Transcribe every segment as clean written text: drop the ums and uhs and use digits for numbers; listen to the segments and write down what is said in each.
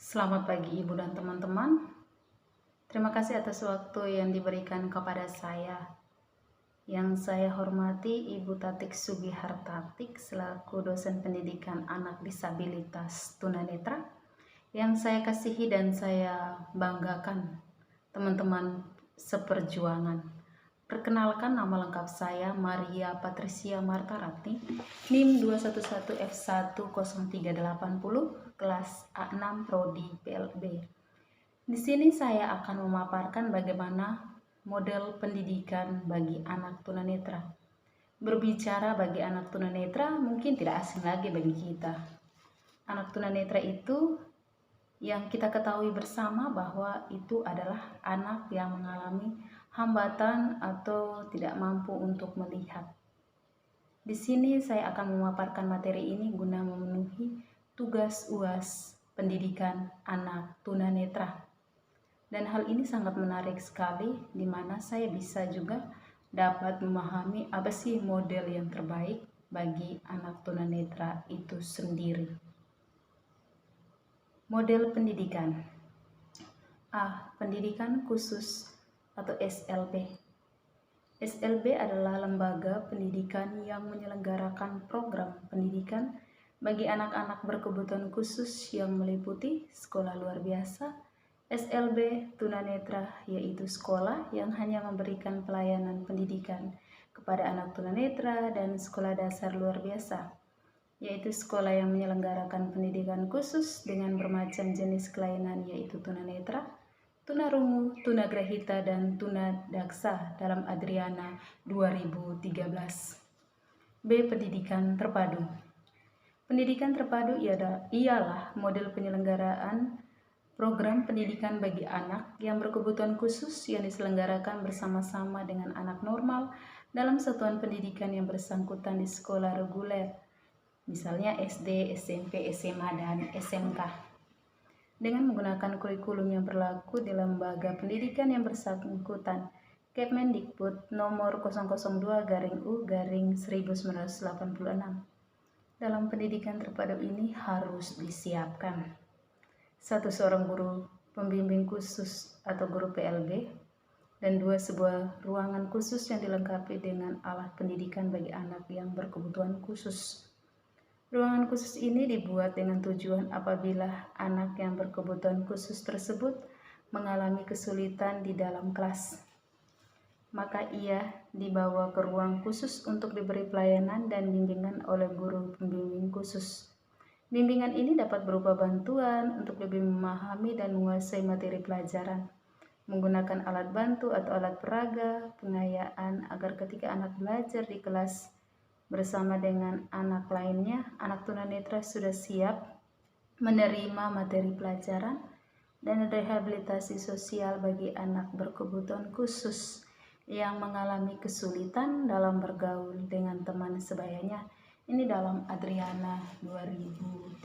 Selamat pagi Ibu dan teman-teman. Terima kasih atas waktu yang diberikan kepada saya. Yang saya hormati Ibu Tatik Sugihartatik selaku dosen pendidikan anak disabilitas tunanetra. Yang saya kasihi dan saya banggakan teman-teman seperjuangan. Perkenalkan, nama lengkap saya Maria Patricia Marta Ratni, NIM 211F10380, kelas A6 Prodi PLB. Di sini saya akan memaparkan bagaimana model pendidikan bagi anak tunanetra. Berbicara bagi anak tunanetra mungkin tidak asing lagi bagi kita. Anak tunanetra itu yang kita ketahui bersama bahwa itu adalah anak yang mengalami hambatan atau tidak mampu untuk melihat. Di sini saya akan memaparkan materi ini guna memenuhi tugas UAS pendidikan anak tunanetra. Dan hal ini sangat menarik sekali, di mana saya bisa juga dapat memahami apa sih model yang terbaik bagi anak tunanetra itu sendiri. Model pendidikan. A. Pendidikan khusus atau SLB. SLB adalah lembaga pendidikan yang menyelenggarakan program pendidikan bagi anak-anak berkebutuhan khusus yang meliputi sekolah luar biasa, SLB tunanetra, yaitu sekolah yang hanya memberikan pelayanan pendidikan kepada anak tunanetra, dan sekolah dasar luar biasa, yaitu sekolah yang menyelenggarakan pendidikan khusus dengan bermacam jenis kelainan, yaitu tunanetra, tunarungu, tunagrahita, dan tunadaksa dalam Adriana 2013. B. Pendidikan terpadu. Pendidikan terpadu ialah model penyelenggaraan program pendidikan bagi anak yang berkebutuhan khusus yang diselenggarakan bersama-sama dengan anak normal dalam satuan pendidikan yang bersangkutan di sekolah reguler, misalnya SD, SMP, SMA, dan SMK, dengan menggunakan kurikulum yang berlaku di lembaga pendidikan yang bersangkutan, Kemendikbud nomor 002-U-1986. Dalam pendidikan terpadu ini harus disiapkan 1. Seorang guru pembimbing khusus atau guru PLB, dan 2. Sebuah ruangan khusus yang dilengkapi dengan alat pendidikan bagi anak yang berkebutuhan khusus. Ruangan khusus ini dibuat dengan tujuan apabila anak yang berkebutuhan khusus tersebut mengalami kesulitan di dalam kelas, maka ia dibawa ke ruang khusus untuk diberi pelayanan dan bimbingan oleh guru pembimbing khusus. Bimbingan ini dapat berupa bantuan untuk lebih memahami dan menguasai materi pelajaran, menggunakan alat bantu atau alat peraga, pengayaan, agar ketika anak belajar di kelas bersama dengan anak lainnya, anak tunanetra sudah siap menerima materi pelajaran dan rehabilitasi sosial bagi anak berkebutuhan khusus yang mengalami kesulitan dalam bergaul dengan teman sebayanya. Ini dalam Adriana 2013.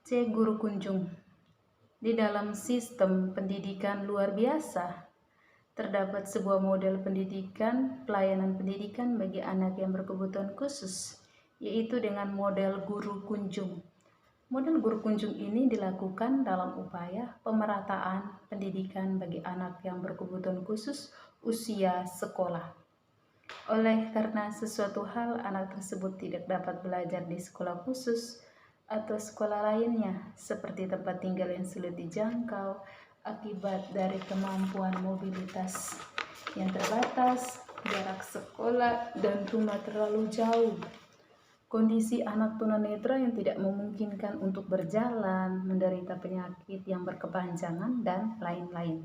C. Guru kunjung. Di dalam sistem pendidikan luar biasa, terdapat sebuah model pendidikan, pelayanan pendidikan bagi anak yang berkebutuhan khusus, yaitu dengan model guru kunjung. Model guru kunjung ini dilakukan dalam upaya pemerataan pendidikan bagi anak yang berkebutuhan khusus usia sekolah. Oleh karena sesuatu hal anak tersebut tidak dapat belajar di sekolah khusus atau sekolah lainnya, seperti tempat tinggal yang sulit dijangkau akibat dari kemampuan mobilitas yang terbatas, jarak sekolah dan rumah terlalu jauh, kondisi anak tunanetra yang tidak memungkinkan untuk berjalan, menderita penyakit yang berkepanjangan, dan lain-lain.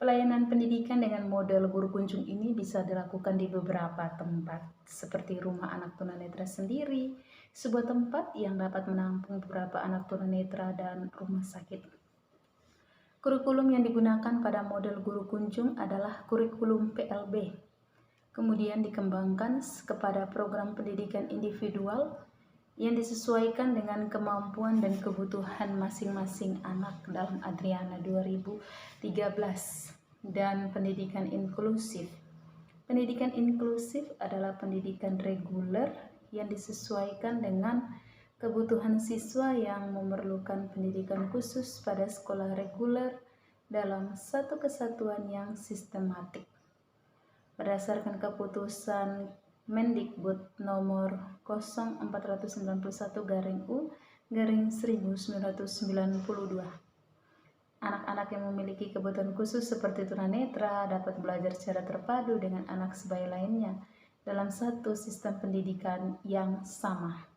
Pelayanan pendidikan dengan model guru kunjung ini bisa dilakukan di beberapa tempat, seperti rumah anak tunanetra sendiri, sebuah tempat yang dapat menampung beberapa anak tunanetra, dan rumah sakit. Kurikulum yang digunakan pada model guru kunjung adalah kurikulum PLB. Kemudian dikembangkan kepada program pendidikan individual yang disesuaikan dengan kemampuan dan kebutuhan masing-masing anak dalam Adriana 2013, dan pendidikan inklusif. Pendidikan inklusif adalah pendidikan reguler yang disesuaikan dengan kebutuhan siswa yang memerlukan pendidikan khusus pada sekolah reguler dalam satu kesatuan yang sistematik. Berdasarkan keputusan Mendikbud nomor 0491-U-1992, anak-anak yang memiliki kebutuhan khusus seperti tunanetra dapat belajar secara terpadu dengan anak sebaya lainnya dalam satu sistem pendidikan yang sama.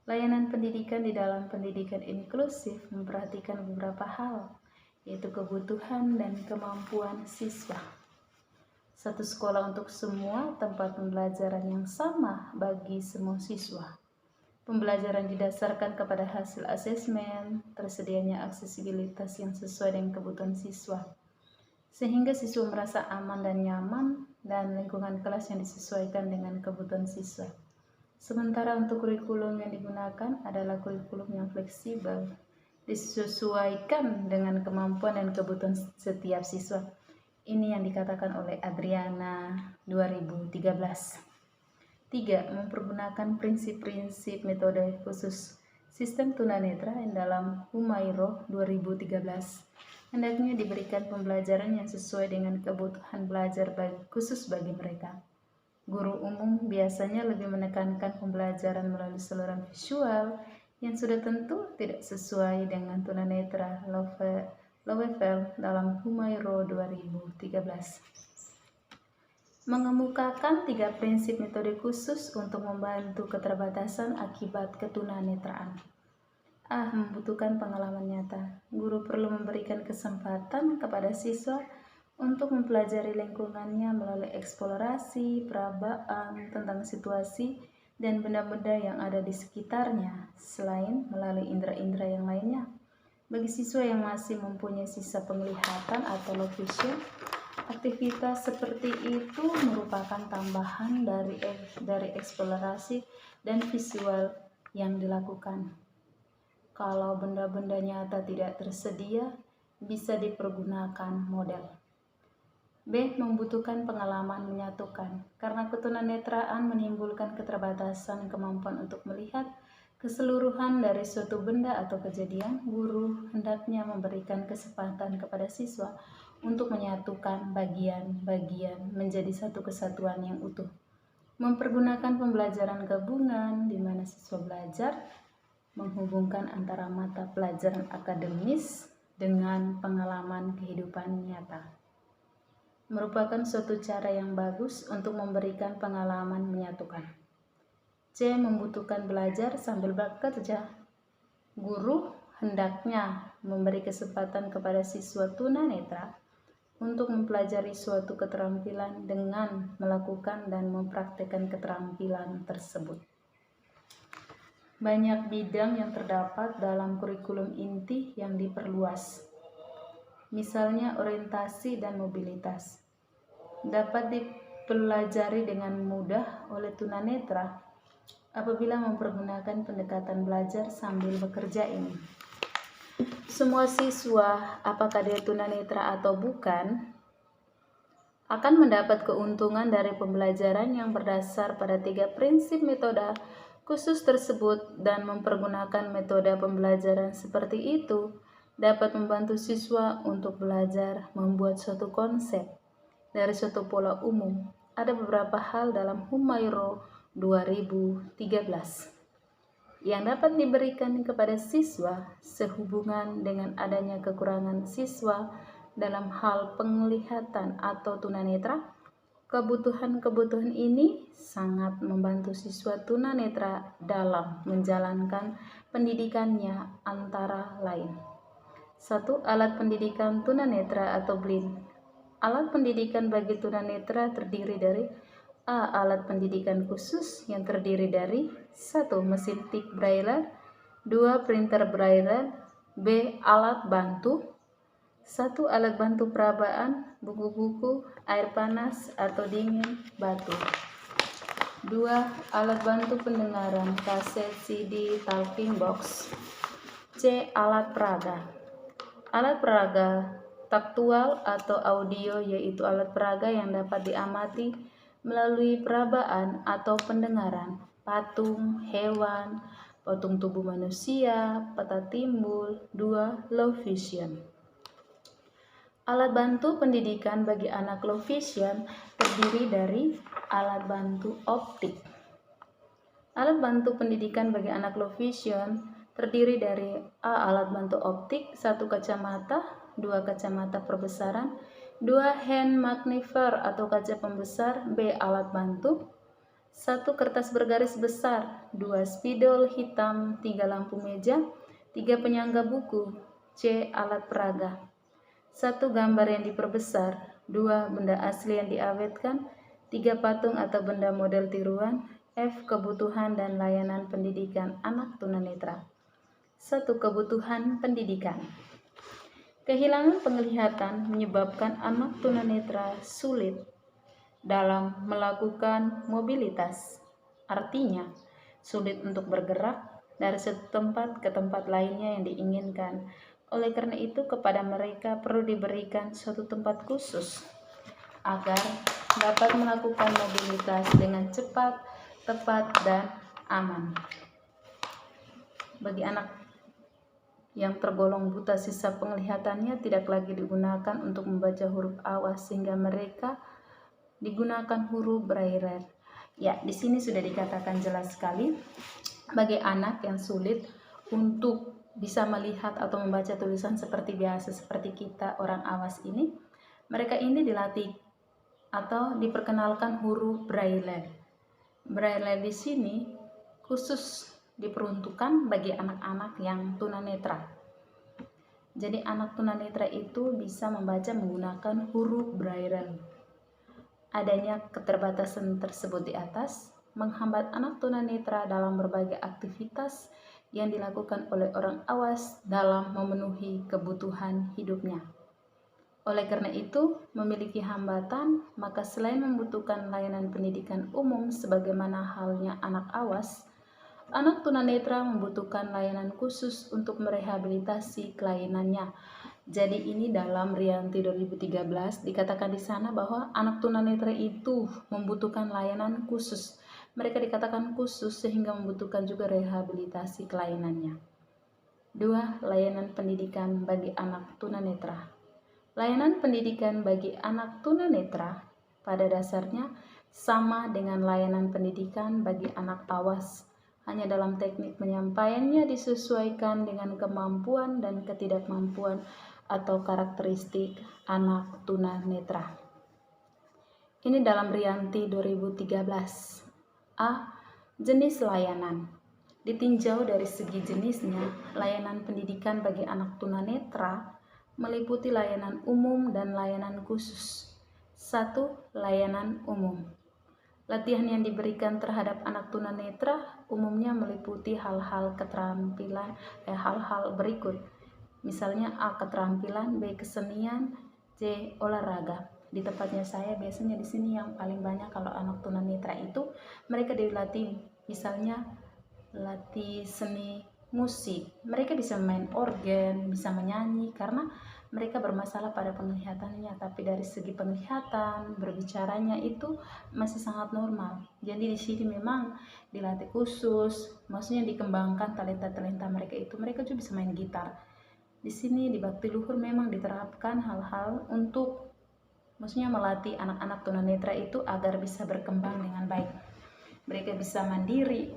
Layanan pendidikan di dalam pendidikan inklusif memperhatikan beberapa hal, yaitu kebutuhan dan kemampuan siswa. Satu sekolah untuk semua, tempat pembelajaran yang sama bagi semua siswa. Pembelajaran didasarkan kepada hasil asesmen, tersedianya aksesibilitas yang sesuai dengan kebutuhan siswa, sehingga siswa merasa aman dan nyaman, dan lingkungan kelas yang disesuaikan dengan kebutuhan siswa. Sementara untuk kurikulum yang digunakan adalah kurikulum yang fleksibel, disesuaikan dengan kemampuan dan kebutuhan setiap siswa. Ini yang dikatakan oleh Adriana 2013. 3. Mempergunakan prinsip-prinsip metode khusus sistem tunanetra yang dalam Humairah 2013. Hendaknya diberikan pembelajaran yang sesuai dengan kebutuhan belajar khusus bagi mereka. Guru umum biasanya lebih menekankan pembelajaran melalui saluran visual yang sudah tentu tidak sesuai dengan tunanetra Loevel dalam Humairah 2013. Mengemukakan 3 prinsip metode khusus untuk membantu keterbatasan akibat ketunanetraan. Membutuhkan pengalaman nyata. Guru perlu memberikan kesempatan kepada siswa untuk mempelajari lingkungannya melalui eksplorasi, perabaan tentang situasi dan benda-benda yang ada di sekitarnya, selain melalui indera-indera yang lainnya. Bagi siswa yang masih mempunyai sisa penglihatan atau low vision, aktivitas seperti itu merupakan tambahan dari eksplorasi dan visual yang dilakukan. Kalau benda-benda nyata tidak tersedia, bisa dipergunakan model. B. Membutuhkan pengalaman menyatukan. Karena ketunanetraan menimbulkan keterbatasan kemampuan untuk melihat keseluruhan dari suatu benda atau kejadian, guru hendaknya memberikan kesempatan kepada siswa untuk menyatukan bagian-bagian menjadi satu kesatuan yang utuh. Mempergunakan pembelajaran gabungan di mana siswa belajar menghubungkan antara mata pelajaran akademis dengan pengalaman kehidupan nyata. Merupakan suatu cara yang bagus untuk memberikan pengalaman menyatukan. C. Membutuhkan belajar sambil bekerja. Guru hendaknya memberi kesempatan kepada siswa tunanetra untuk mempelajari suatu keterampilan dengan melakukan dan mempraktikkan keterampilan tersebut. Banyak bidang yang terdapat dalam kurikulum inti yang diperluas. Misalnya orientasi dan mobilitas dapat dipelajari dengan mudah oleh tunanetra apabila mempergunakan pendekatan belajar sambil bekerja ini. Semua siswa, apakah dia tunanetra atau bukan, akan mendapat keuntungan dari pembelajaran yang berdasar pada 3 prinsip metode khusus tersebut, dan mempergunakan metode pembelajaran seperti itu dapat membantu siswa untuk belajar membuat suatu konsep dari suatu pola umum. Ada beberapa hal dalam Humairah 2013 yang dapat diberikan kepada siswa sehubungan dengan adanya kekurangan siswa dalam hal penglihatan atau tunanetra. Kebutuhan-kebutuhan ini sangat membantu siswa tunanetra dalam menjalankan pendidikannya, antara lain. 1. Alat pendidikan tunanetra atau BLIN. Alat pendidikan bagi tunanetra terdiri dari A. Alat pendidikan khusus yang terdiri dari 1. Mesin tik braille, 2. Printer braille, B. Alat bantu 1. Alat bantu perabaan, buku-buku, air panas atau dingin, batu. 2. Alat bantu pendengaran, kaset, CD, talking box. C. Alat peraga. Alat peraga taktual atau audio yaitu alat peraga yang dapat diamati melalui perabaan atau pendengaran, patung, hewan, Patung tubuh manusia, peta timbul. 2. Low vision. Alat bantu pendidikan bagi anak low vision terdiri dari alat bantu optik. Alat bantu pendidikan bagi anak low vision terdiri dari A. Alat bantu optik, 1 kacamata, 2 kacamata perbesaran, 2 hand magnifier atau kaca pembesar, B. Alat bantu, 1 kertas bergaris besar, 2 spidol hitam, 3 lampu meja, 3 penyangga buku, C. Alat peraga. 1 gambar yang diperbesar, 2 benda asli yang diawetkan, 3 patung atau benda model tiruan, F. Kebutuhan dan layanan pendidikan anak tunanetra. 1. Kebutuhan pendidikan. Kehilangan penglihatan menyebabkan anak tunanetra sulit dalam melakukan mobilitas. Artinya, sulit untuk bergerak dari satu tempat ke tempat lainnya yang diinginkan. Oleh karena itu, kepada mereka perlu diberikan suatu tempat khusus agar dapat melakukan mobilitas dengan cepat, tepat, dan aman. Bagi anak yang tergolong buta, sisa penglihatannya tidak lagi digunakan untuk membaca huruf awas, sehingga mereka digunakan huruf braille. Ya, di sini sudah dikatakan jelas sekali bagi anak yang sulit untuk bisa melihat atau membaca tulisan seperti biasa, seperti kita orang awas ini, mereka ini dilatih atau diperkenalkan huruf braille. Braille di sini khusus diperuntukkan bagi anak-anak yang tunanetra. Jadi anak tunanetra itu bisa membaca menggunakan huruf braille. Adanya keterbatasan tersebut di atas menghambat anak tunanetra dalam berbagai aktivitas yang dilakukan oleh orang awas dalam memenuhi kebutuhan hidupnya. Oleh karena itu, memiliki hambatan, maka selain membutuhkan layanan pendidikan umum sebagaimana halnya anak awas, anak tunanetra membutuhkan layanan khusus untuk merehabilitasi kelainannya. Jadi ini dalam Rianti 2013 dikatakan di sana bahwa anak tunanetra itu membutuhkan layanan khusus. Mereka dikatakan khusus sehingga membutuhkan juga rehabilitasi kelainannya. 2. Layanan pendidikan bagi anak tunanetra. Layanan pendidikan bagi anak tunanetra pada dasarnya sama dengan layanan pendidikan bagi anak awas. Hanya dalam teknik penyampaiannya disesuaikan dengan kemampuan dan ketidakmampuan atau karakteristik anak tunanetra. Ini dalam Rianti 2013. A. Jenis layanan. Ditinjau dari segi jenisnya, layanan pendidikan bagi anak tunanetra meliputi layanan umum dan layanan khusus. 1. Layanan umum. Latihan yang diberikan terhadap anak tunanetra umumnya meliputi hal-hal berikut. Misalnya A. Keterampilan, B. Kesenian, C. Olahraga. Di tempatnya saya biasanya di sini yang paling banyak kalau anak tunanetra itu mereka dilatih, misalnya latih seni musik. Mereka bisa main organ, bisa menyanyi karena mereka bermasalah pada penglihatannya, tapi dari segi penglihatan, berbicaranya itu masih sangat normal. Jadi di sini memang dilatih khusus, maksudnya dikembangkan talenta-talenta mereka itu. Mereka juga bisa main gitar. Di sini di Bakti Luhur memang diterapkan hal-hal untuk maksudnya melatih anak-anak tunanetra itu agar bisa berkembang dengan baik. Mereka bisa mandiri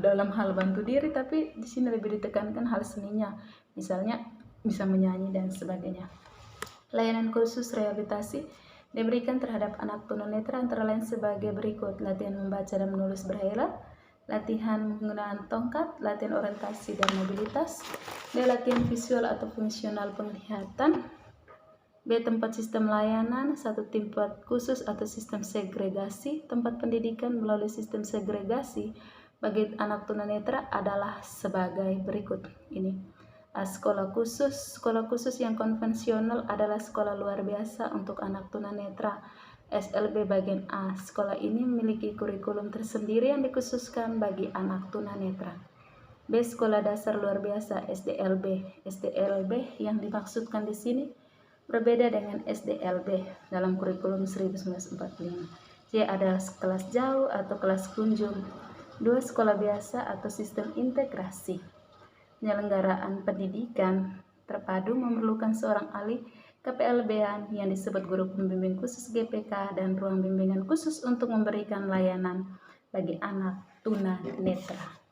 dalam hal bantu diri, tapi di sini lebih ditekankan hal seninya, misalnya bisa menyanyi dan sebagainya. Layanan khusus rehabilitasi diberikan terhadap anak tunanetra antara lain sebagai berikut: latihan membaca dan menulis braille, latihan menggunakan tongkat, latihan orientasi dan mobilitas, dan latihan visual atau fungsional penglihatan. B. Tempat sistem layanan, 1 tempat khusus atau sistem segregasi. Tempat pendidikan melalui sistem segregasi bagi anak tunanetra adalah sebagai berikut. Ini A. Sekolah khusus. Sekolah khusus yang konvensional adalah sekolah luar biasa untuk anak tunanetra. SLB bagian A. Sekolah ini memiliki kurikulum tersendiri yang dikhususkan bagi anak tunanetra. B. Sekolah dasar luar biasa SDLB. SDLB yang dimaksudkan di sini berbeda dengan SDLB dalam kurikulum 1945. C. Ada kelas jauh atau kelas kunjung. 2. Sekolah biasa atau sistem integrasi. Penyelenggaraan pendidikan terpadu memerlukan seorang ahli KPLB-an yang disebut guru pembimbing khusus GPK dan ruang bimbingan khusus untuk memberikan layanan bagi anak tunanetra.